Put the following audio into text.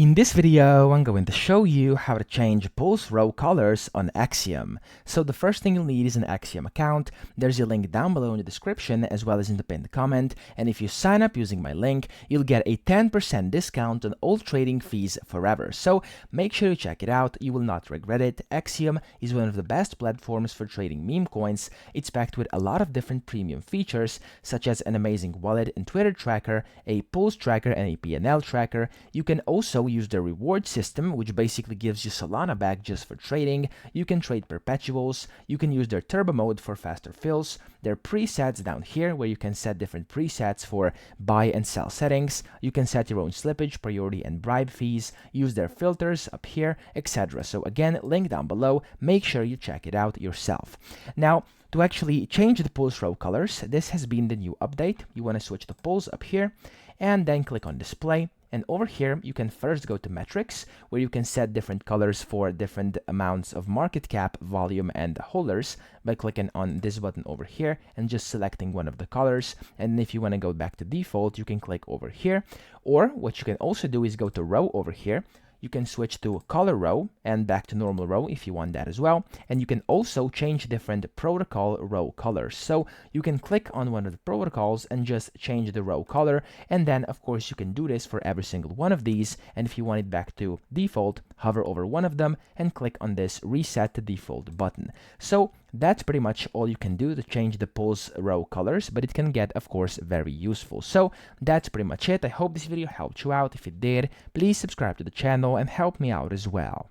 In this video, I'm going to show you how to change pulse row colors on Axiom. So the first thing you'll need is an Axiom account. There's a link down below in the description as well as in the pinned comment. And if you sign up using my link, you'll get a 10% discount on all trading fees forever. So make sure you check it out. You will not regret it. Axiom is one of the best platforms for trading meme coins. It's packed with a lot of different premium features, such as an amazing wallet and Twitter tracker, a pulse tracker, and a PNL tracker. You can also use the reward system, which basically gives you Solana back just for trading. You can trade perpetuals. You can use their turbo mode for faster fills. Their presets down here, where you can set different presets for buy and sell settings. You can set your own slippage, priority, and bribe fees. Use their filters up here, etc. So again, link down below. Make sure you check it out yourself. Now, to actually change the pulse row colors, this has been the new update. You want to switch the pulse up here and then click on display. And over here, you can first go to metrics, where you can set different colors for different amounts of market cap, volume, and holders by clicking on this button over here and just selecting one of the colors. And if you want to go back to default, you can click over here. Or what you can also do is go to row over here. You can switch to color row and back to normal row if you want that as well. And you can also change different protocol row colors. So you can click on one of the protocols and just change the row color. And then, of course, you can do this for every single one of these. And if you want it back to default, hover over one of them and click on this reset to default button. So that's pretty much all you can do to change the pulse row colors, but it can get, of course, very useful. So that's pretty much it. I hope this video helped you out. If it did, please subscribe to the channel and help me out as well.